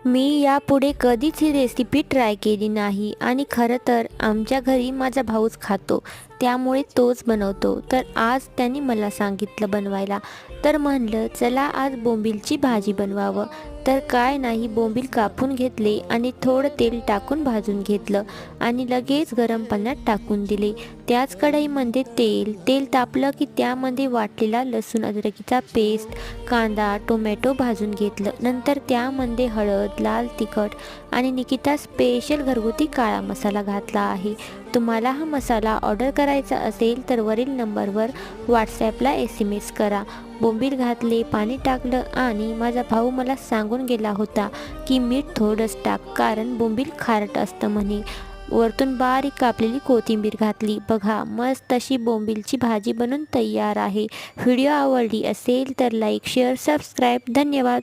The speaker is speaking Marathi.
मी यापुढे कधीच ही रेसिपी ट्राय केली नाही आणि खरं तर आमच्या घरी माझा भाऊच खातो, त्यामुळे तोच बनवतो. तर आज त्यांनी मला सांगितलं बनवायला. तर म्हणलं चला आज बोंबीलची भाजी बनवावं. तर काय नाही, बोंबील कापून घेतले आणि थोडं तेल टाकून भाजून घेतलं आणि लगेच गरम पाण्यात टाकून दिले. त्याच कढईमध्ये तेल तापलं की त्यामध्ये वाटलेला लसूण अद्रकीचा पेस्ट, कांदा, टोमॅटो भाजून घेतलं. नंतर त्यामध्ये हळद, लाल तिखट आणि निकिता स्पेशल घरगुती काळा मसाला घातला आहे. तुम्हाला हा मसाला ऑर्डर करायचा असेल तर वरील नंबरवर व्हॉट्सॲपला SMS करा. बोंबील घातले, पाणी टाकलं आणि माझा भाऊ मला सांगून गेला होता की मीठ थोडंच टाक, कारण बोंबील खारट असतं म्हणे. वरतून बारीक कापलेली कोथिंबीर घातली. बघा, मस्त अशी बोंबीलची भाजी बनून तयार आहे. व्हिडिओ आवडली असेल तर लाईक, शेअर, सबस्क्राईब. धन्यवाद.